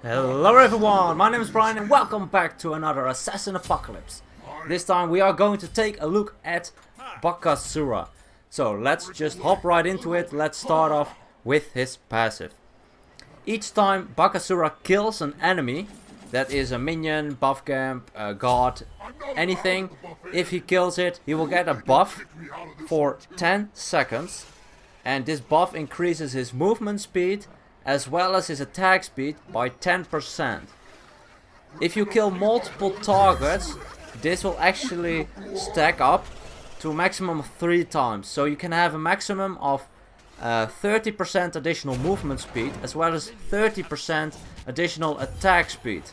Hello everyone, my name is Brian and welcome back to another Assassin Apocalypse. This time we are going to take a look at Bakasura. So let's just hop right into it. Let's start off with his passive. Each time Bakasura kills an enemy, that is a minion, buff camp, a god, anything, if he kills it, he will get a buff for 10 seconds. And this buff increases his movement speed as well as his attack speed by 10%. If you kill multiple targets, this will actually stack up to a maximum of 3 times. So you can have a maximum of 30% additional movement speed as well as 30% additional attack speed,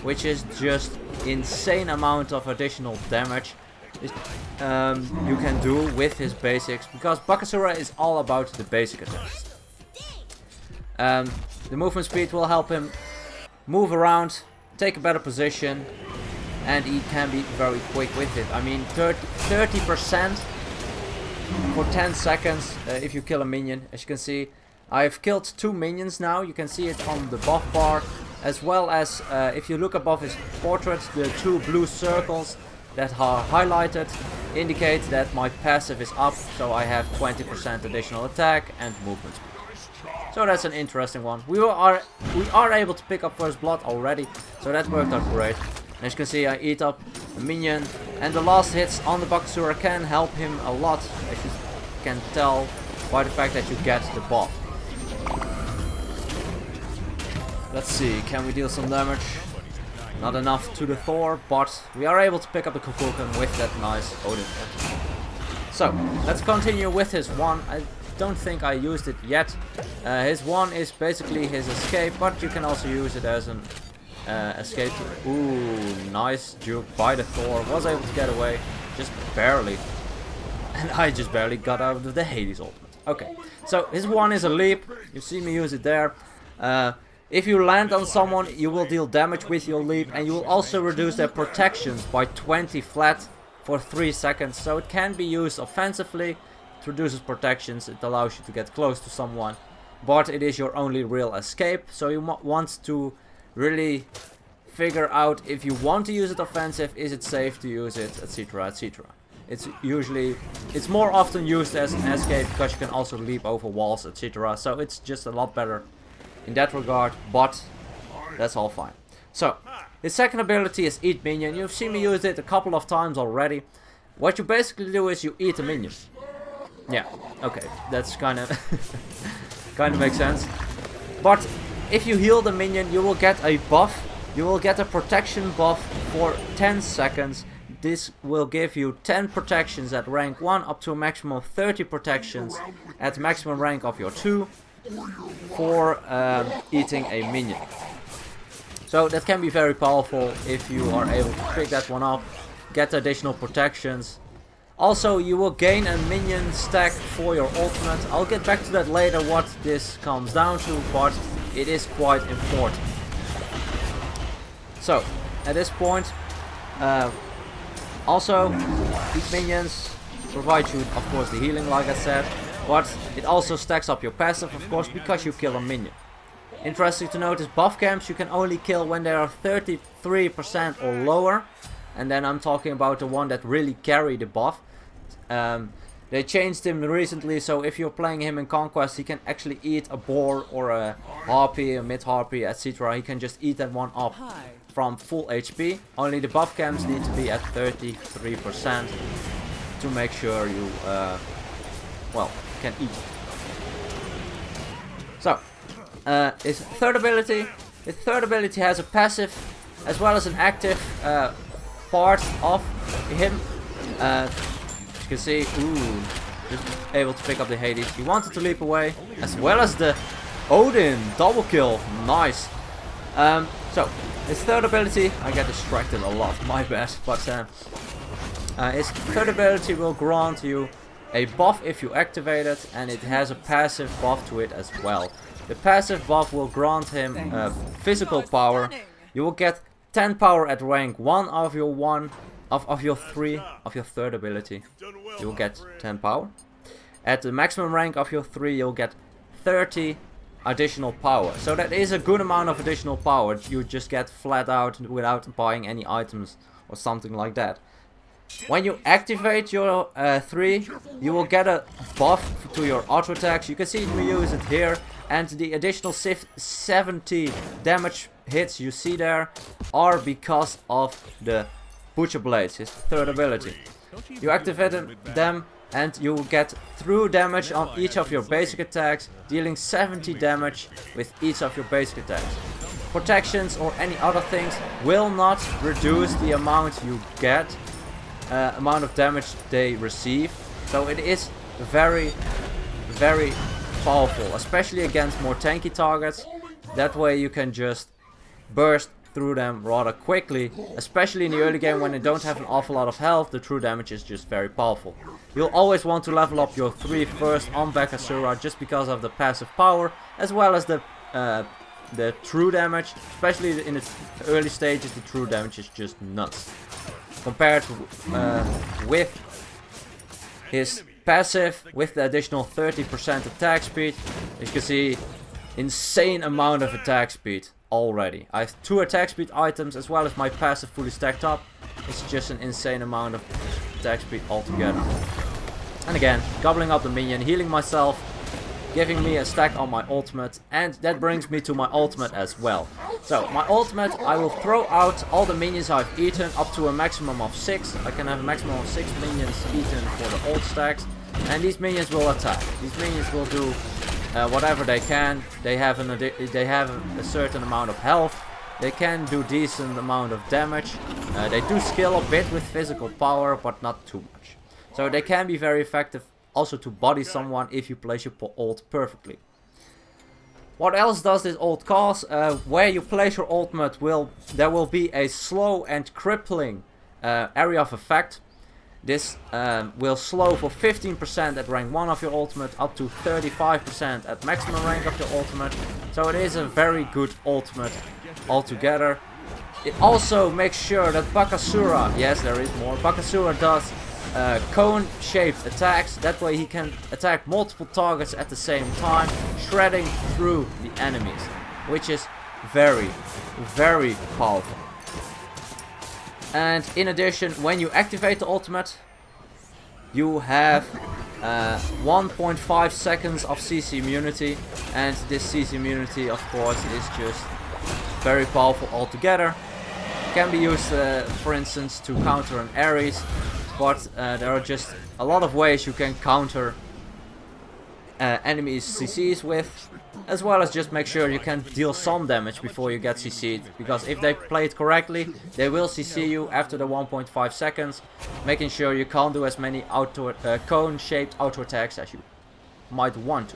which is just insane amount of additional damage you can do with his basics, because Bakasura is all about the basic attacks. The movement speed will help him move around, take a better position, and he can be very quick with it. I mean, 30% for 10 seconds if you kill a minion. As you can see, I've killed 2 minions now. You can see it on the buff bar, as well as if you look above his portrait, the 2 blue circles that are highlighted indicate that my passive is up, so I have 20% additional attack and movement speed. So that's an interesting one. We are able to pick up first blood already, so that worked out great. As you can see, I eat up a minion, and the last hits on the Bakasura can help him a lot, as you can tell by the fact that you get the buff. Let's see, can we deal some damage? Not enough to the Thor, but we are able to pick up the Kukulkan with that nice Odin hit. So, let's continue with his one. I don't think I used it yet. His one is basically his escape, but you can also use it as an escape. Ooh, nice juke by the Thor. Was able to get away, just barely. And I just barely got out of the Hades ultimate. Okay, so his one is a leap. You see me use it there. If you land on someone, you will deal damage with your leap, and you will also reduce their protections by 20 flat for 3 seconds. So it can be used offensively. It reduces protections, it allows you to get close to someone, but it is your only real escape. So you want to really figure out if you want to use it offensive, is it safe to use it, etc, etc. It's more often used as an escape because you can also leap over walls, etc. So it's just a lot better in that regard, but that's all fine. So his second ability is Eat Minion. You've seen me use it a couple of times already. What you basically do is you eat a minion. Yeah, okay, that's kind of makes sense. But if you heal the minion, you will get a buff. You will get a protection buff for 10 seconds. This will give you 10 protections at rank 1 up to a maximum of 30 protections at maximum rank of your 2 for eating a minion. So that can be very powerful if you are able to pick that one up, get additional protections. Also, you will gain a minion stack for your ultimate. I'll get back to that later what this comes down to, but it is quite important. So, at this point, also, these minions provide you, of course, the healing, like I said, but it also stacks up your passive, of course, because you kill a minion. Interesting to notice, buff camps you can only kill when they are 33% or lower, and then I'm talking about the one that really carry the buff. They changed him recently, so if you're playing him in Conquest, he can actually eat a boar or a harpy, a mid harpy, etc. He can just eat that one up from full HP. Only the buff camps need to be at 33% to make sure you can eat. So his third ability has a passive as well as an active part of him. You can see, ooh, just able to pick up the Hades. He wanted to leap away, as well as the Odin double kill. Nice. So his third ability, I get distracted a lot, my bad, but his third ability will grant you a buff if you activate it, and it has a passive buff to it as well. The passive buff will grant him physical power. You will get 10 power at rank 1 of your third ability. You'll get 10 power. At the maximum rank of your 3, you'll get 30 additional power. So that is a good amount of additional power. You just get flat out without buying any items or something like that. When you activate your 3, you will get a buff to your auto attacks. You can see me use it here, and the additional 70 damage hits you see there are because of the Butcher Blades, his third ability. You activate them and you will get through damage on each of your basic attacks, dealing 70 damage with each of your basic attacks. Protections or any other things will not reduce the amount you get, amount of damage they receive. So it is very, very powerful, especially against more tanky targets. That way you can just burst through them rather quickly, especially in the early game when they don't have an awful lot of health. The true damage is just very powerful. You'll always want to level up your 3 first on Bakasura just because of the passive power, as well as the true damage. Especially in the early stages, the true damage is just nuts. Compared with his passive, with the additional 30% attack speed, as you can see, insane amount of attack speed already. I have 2 attack speed items as well as my passive fully stacked up. It's just an insane amount of attack speed altogether. And again, gobbling up the minion, healing myself, giving me a stack on my ultimate, and that brings me to my ultimate as well. So my ultimate, I will throw out all the minions I've eaten up to a maximum of 6. I can have a maximum of 6 minions eaten for the ult stacks, and these minions will attack. These minions will do whatever they can. They have a certain amount of health. They can do decent amount of damage. They do skill a bit with physical power, but not too much. So they can be very effective also to body someone if you place your ult perfectly. What else does this ult cause? Where you place your ultimate, there will be a slow and crippling area of effect. This will slow for 15% at rank 1 of your ultimate, up to 35% at maximum rank of your ultimate. So it is a very good ultimate altogether. It also makes sure that Bakasura, yes there is more, Bakasura does cone-shaped attacks. That way he can attack multiple targets at the same time, shredding through the enemies, which is very, very powerful. And in addition, when you activate the ultimate, you have 1.5 seconds of CC immunity, and this CC immunity of course is just very powerful altogether. It can be used for instance to counter an Ares, but there are just a lot of ways you can counter enemies' CCs with, as well as just make sure you can deal some damage before you get CC'd, because if they play it correctly, they will CC you after the 1.5 seconds, making sure you can't do as many cone-shaped auto attacks as you might want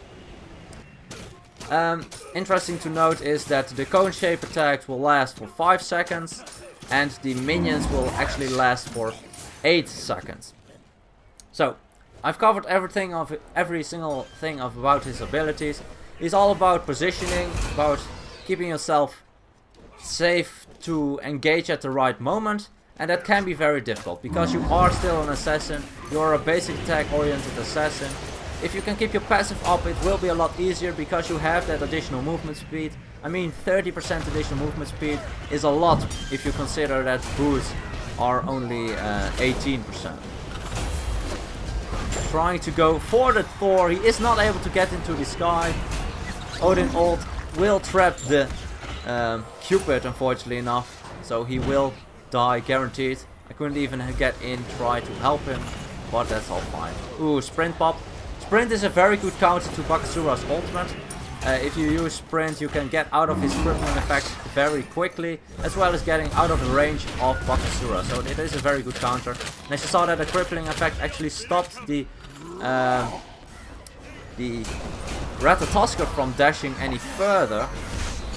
to. Interesting to note is that the cone-shaped attacks will last for 5 seconds, and the minions will actually last for 8 seconds. So, I've covered every single thing about his abilities. He's all about positioning, about keeping yourself safe to engage at the right moment, and that can be very difficult because you are still an assassin. You're a basic attack oriented assassin. If you can keep your passive up, it will be a lot easier because you have that additional movement speed. I mean, 30% additional movement speed is a lot if you consider that boosts are only 18%. Trying to go for the Thor, he is not able to get into the sky. Odin ult will trap the Cupid, unfortunately enough, so he will die guaranteed. I couldn't even get in, try to help him, but that's all fine. Ooh, sprint pop. Sprint is a very good counter to Bakasura's ultimate. If you use sprint, you can get out of his crippling effect very quickly, as well as getting out of the range of Bakasura. So it is a very good counter. And as you saw that the crippling effect actually stopped the Ratatoskr from dashing any further.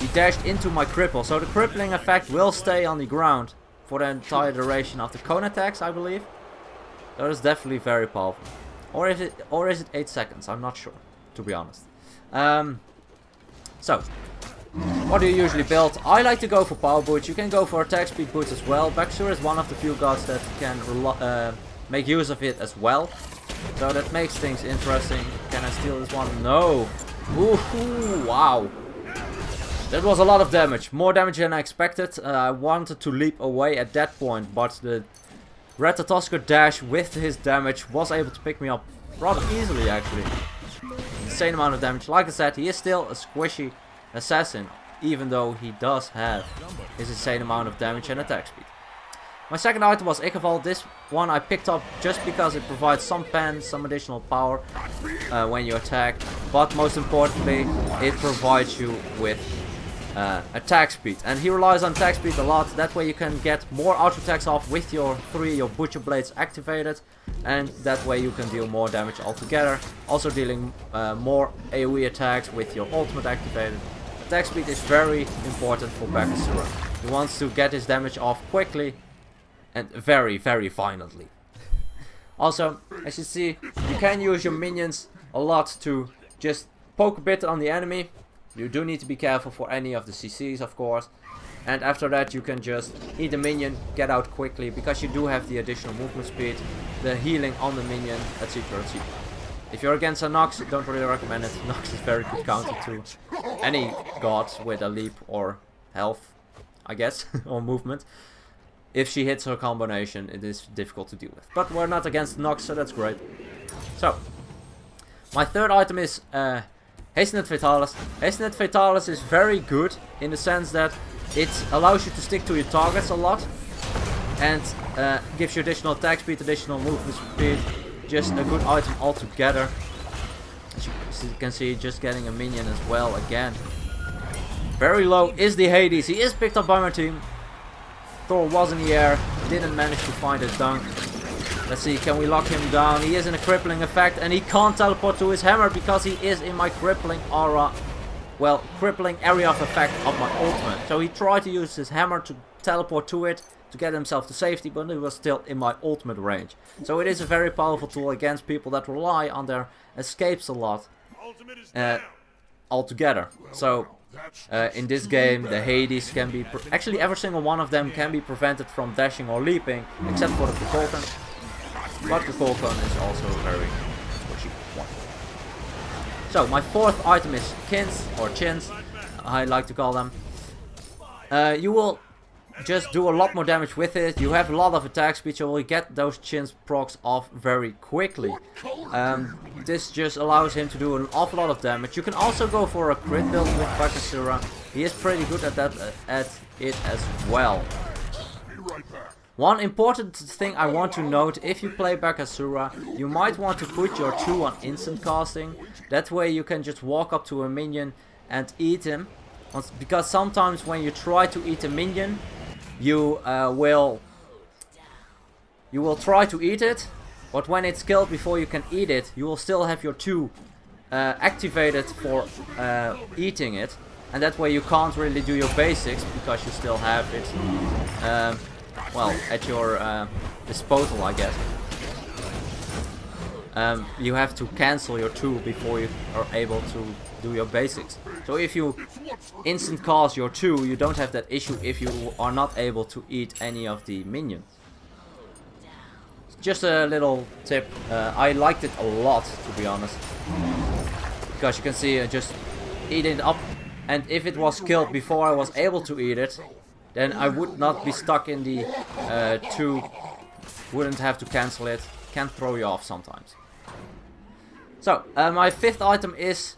He dashed into my cripple, so the crippling effect will stay on the ground for the entire duration of the cone attacks, I believe. That is definitely very powerful. Or is it 8 seconds? I'm not sure, to be honest. So, what do you usually build? I like to go for power boots. You can go for attack speed boots as well. Bakasura is one of the few gods that can make use of it as well. So that makes things interesting. Can I steal this one? No! Ooh, wow. That was a lot of damage. More damage than I expected. I wanted to leap away at that point, but the Ratatoskr dash with his damage was able to pick me up rather easily actually. Insane amount of damage. Like I said, he is still a squishy assassin, even though he does have his insane amount of damage and attack speed. My second item was Ikeval. This one I picked up just because it provides some pen, some additional power when you attack. But most importantly, it provides you with attack speed. And he relies on attack speed a lot. That way you can get more auto attacks off with your your Butcher Blades activated. And that way you can deal more damage altogether. Also dealing more AoE attacks with your ultimate activated. Attack speed is very important for Bakasura. He wants to get his damage off quickly and very, very violently. Also, as you see, you can use your minions a lot to just poke a bit on the enemy. You do need to be careful for any of the CCs, of course. And after that you can just eat a minion, get out quickly, because you do have the additional movement speed, the healing on the minion, etc, etc. If you're against a Nox, don't really recommend it. Nox is very good counter to any god with a leap or health, I guess, or movement. If she hits her combination, it is difficult to deal with. But we're not against Nox, so that's great. So, my third item is Hastenet Fatalis. Hastenet Fatalis is very good in the sense that it allows you to stick to your targets a lot. And gives you additional attack speed, additional movement speed. Just a good item altogether. As you can see, just getting a minion as well again. Very low is the Hades. He is picked up by my team. Thor was in the air, didn't manage to find his dunk. Let's see, can we lock him down? He is in a crippling effect and he can't teleport to his hammer because he is in my crippling aura. Well, crippling area of effect of my ultimate. So he tried to use his hammer to teleport to it to get himself to safety, but it was still in my ultimate range. So it is a very powerful tool against people that rely on their escapes a lot altogether. So in this game, the Hades can be... Actually, every single one of them can be prevented from dashing or leaping, except for the Kukulkan. But Kukulkan is also a very squishy one. So, my fourth item is Kins, or Chins, I like to call them. You will just do a lot more damage with it. You have a lot of attack speed, so you get those Chins procs off very quickly. This just allows him to do an awful lot of damage. You can also go for a crit build with Bakasura. He is pretty good at that at it as well. One important thing I want to note: if you play Bakasura, you might want to put your 2 on instant casting. That way you can just walk up to a minion and eat him. Because sometimes when you try to eat a minion, you will try to eat it, but when it's killed before you can eat it, you will still have your 2 activated for eating it, and that way you can't really do your basics because you still have it well at your disposal, I guess. You have to cancel your 2 before you are able to do your basics. So if you instant cast your 2, you don't have that issue if you are not able to eat any of the minions. Just a little tip. I liked it a lot, to be honest, because you can see just eating it up, and if it was killed before I was able to eat it, then I would not be stuck in the 2, wouldn't have to cancel it. Can throw you off sometimes. So my fifth item is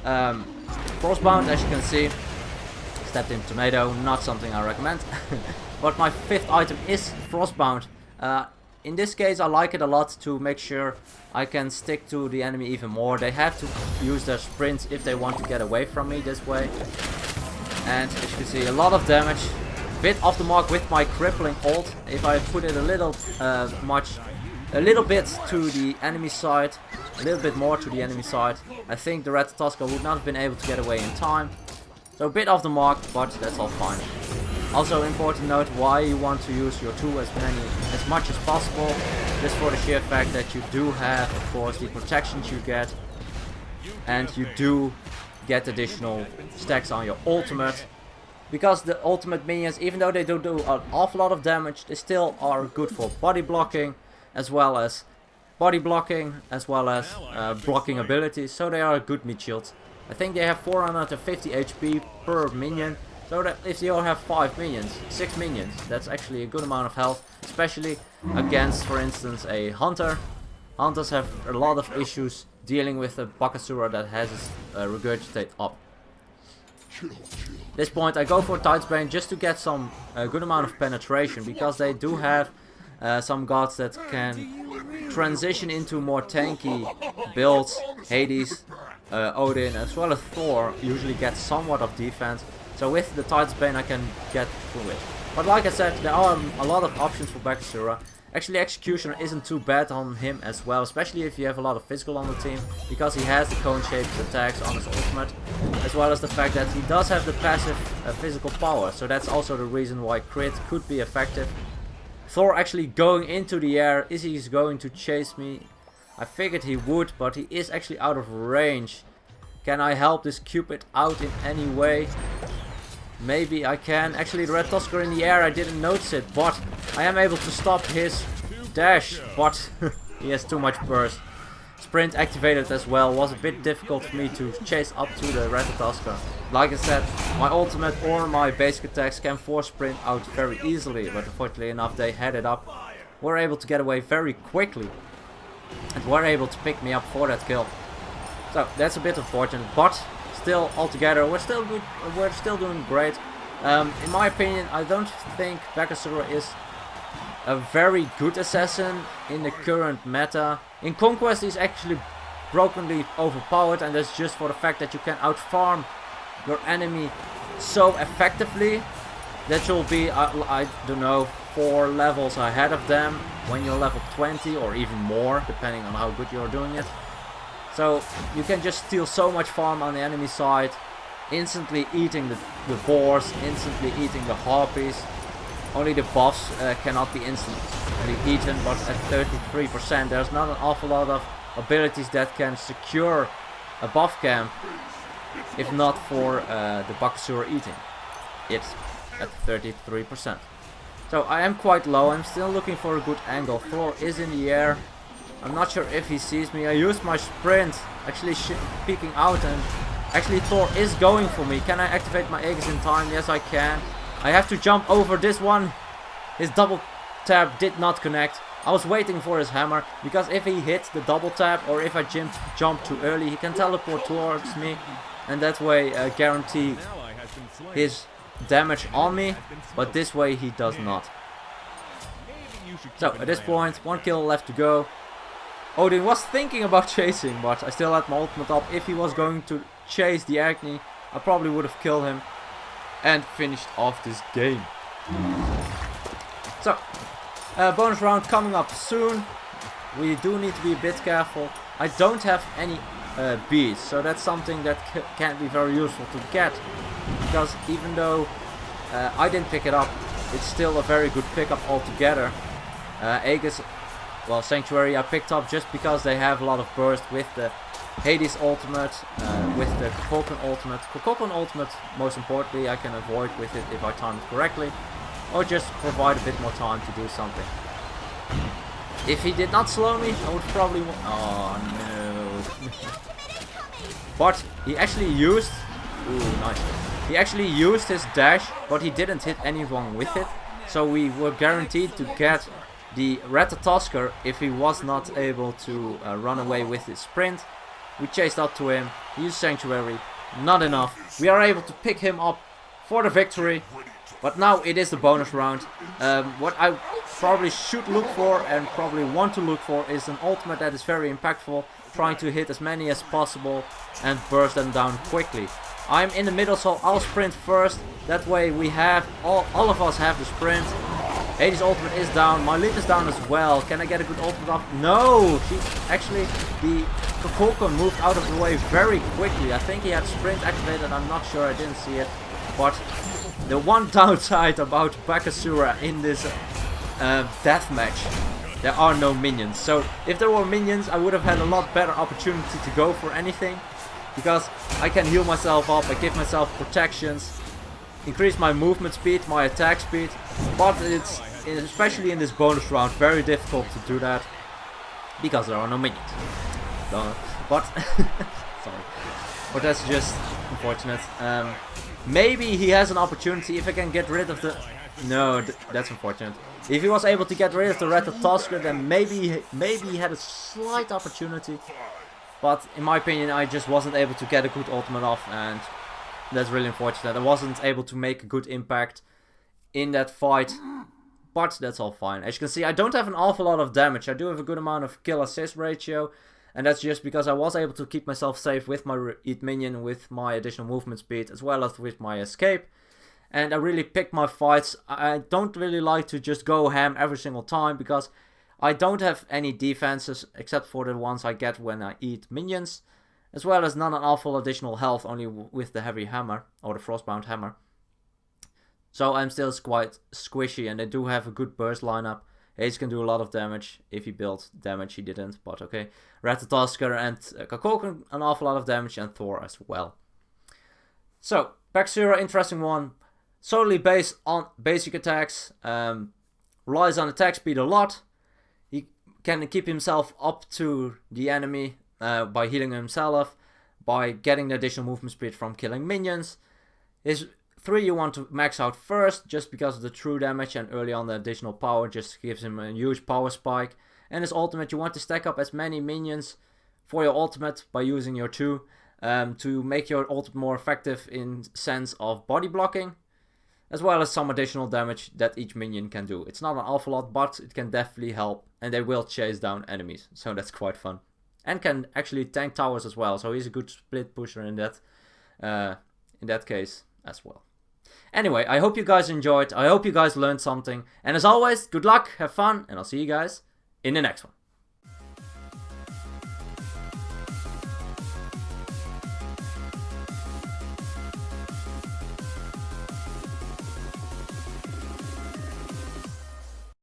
Frostbound. As you can see, stepped in tomato, not something I recommend. But my fifth item is Frostbound. In this case I like it a lot to make sure I can stick to the enemy even more. They have to use their sprints if they want to get away from me this way. And as you can see, a lot of damage. Bit off the mark with my crippling ult. If I put it a little bit to the enemy side, a little bit more to the enemy side, I think the Ratatoskr would not have been able to get away in time. So a bit off the mark, but that's all fine. Also important note why you want to use your 2 as much as possible. Just for the sheer fact that you do have, of course, the protections you get, and you do get additional stacks on your ultimate. Because the ultimate minions, even though they do an awful lot of damage, they still are good for body blocking, as well as blocking abilities. So they are good meat shields. I think they have 450 HP per minion. So that if you all have 5 minions, 6 minions, that's actually a good amount of health. Especially against, for instance, a hunter. Hunters have a lot of issues dealing with a Bakasura that has his regurgitate up. At this point I go for Tidesbane just to get some good amount of penetration, because they do have some gods that can transition into more tanky builds. Hades, Odin as well as Thor usually get somewhat of defense. So with the Tidesbane I can get through it. But like I said, there are a lot of options for Bakasura. Actually, Executioner isn't too bad on him as well, especially if you have a lot of physical on the team, because he has the cone-shaped attacks on his ultimate, as well as the fact that he does have the passive physical power, so that's also the reason why crit could be effective. Thor actually going into the air, is he going to chase me? I figured he would, but he is actually out of range. Can I help this Cupid out in any way? Maybe I can. Actually, the Red Tusker in the air, I didn't notice it, but I am able to stop his dash, but he has too much burst. Sprint activated as well, was a bit difficult for me to chase up to the Red Tusker. Like I said, my ultimate or my basic attacks can force Sprint out very easily, but unfortunately enough they had it up. Were able to get away very quickly and were able to pick me up for that kill. So that's a bit unfortunate, but still, altogether, we're still doing great. In my opinion, I don't think Bakasura is a very good assassin in the current meta. In Conquest, he's actually brokenly overpowered, and that's just for the fact that you can outfarm your enemy so effectively that you'll be, I don't know, 4 levels ahead of them when you're level 20 or even more, depending on how good you're doing it. So you can just steal so much farm on the enemy side, instantly eating the boars, instantly eating the harpies. Only the buffs cannot be instantly eaten, but at 33% there's not an awful lot of abilities that can secure a buff camp, if not for the Bakasura eating it at 33%. So I am quite low, I'm still looking for a good angle. Thor is in the air. I'm not sure if he sees me. I used my sprint, actually peeking out, and actually Thor is going for me. Can I activate my Aegis in time? Yes, I can. I have to jump over this one. His double tap did not connect. I was waiting for his hammer, because if he hits the double tap or if I jump too early, he can teleport towards me and that way guarantee his damage on me, but this way he does not. So at this point, 1 kill left to go. Odin was thinking about chasing, but I still had my ultimate up. If he was going to chase the Agni, I probably would have killed him and finished off this game. So, bonus round coming up soon. We do need to be a bit careful. I don't have any beads, so that's something that can be very useful to get. Because even though I didn't pick it up, it's still a very good pickup altogether. Aegis, well, Sanctuary I picked up just because they have a lot of burst with the Hades ultimate, with the Kokokon ultimate. Kokokon ultimate, most importantly, I can avoid with it if I time it correctly, or just provide a bit more time to do something. If he did not slow me, I would probably... Oh no. But he actually used... Ooh, nice. He actually used his dash, but he didn't hit anyone with it. So we were guaranteed to get the Ratatosker if he was not able to run away with his sprint. We chased up to him, he used Sanctuary, not enough. We are able to pick him up for the victory. But now it is the bonus round. What I probably should look for and probably want to look for is an ultimate that is very impactful, trying to hit as many as possible and burst them down quickly. I'm in the middle, so I'll sprint first. That way we have, all of us have the sprint. Hades' ultimate is down, my lead is down as well. Can I get a good ultimate up? No! Actually, the Kokokon moved out of the way very quickly. I think he had sprint activated, I'm not sure, I didn't see it. But the one downside about Bakasura in this deathmatch, there are no minions. So if there were minions, I would have had a lot better opportunity to go for anything. Because I can heal myself up, I give myself protections, increase my movement speed, my attack speed. But it's, especially in this bonus round, very difficult to do that. Because there are no minions. But, sorry. Or that's just unfortunate. Maybe he has an opportunity if I can get rid of the... No, that's unfortunate. If he was able to get rid of the Ratatoskr, then maybe he had a slight opportunity. But in my opinion, I just wasn't able to get a good ultimate off, and that's really unfortunate. I wasn't able to make a good impact in that fight, but that's all fine. As you can see, I don't have an awful lot of damage. I do have a good amount of kill-assist ratio, and that's just because I was able to keep myself safe with my eat minion, with my additional movement speed, as well as with my escape. And I really picked my fights. I don't really like to just go ham every single time, because I don't have any defenses except for the ones I get when I eat minions, as well as not an awful additional health, only with the heavy hammer, or the frostbound hammer. So I'm still quite squishy, and I do have a good burst lineup. Ace can do a lot of damage. If he built damage, he didn't, but okay. Ratatoskr and Kakoko an awful lot of damage, and Thor as well. So, Bakasura, interesting one. Solely based on basic attacks. Relies on attack speed a lot. He can keep himself up to the enemy by healing himself, by getting the additional movement speed from killing minions. His 3 you want to max out first, just because of the true damage, and early on the additional power just gives him a huge power spike. And his ultimate, you want to stack up as many minions for your ultimate by using your 2 to make your ultimate more effective in sense of body blocking, as well as some additional damage that each minion can do. It's not an awful lot, but it can definitely help, and they will chase down enemies, so that's quite fun. And can actually tank towers as well, so he's a good split pusher in that case as well. Anyway, I hope you guys enjoyed, I hope you guys learned something, and as always, good luck, have fun, and I'll see you guys in the next one.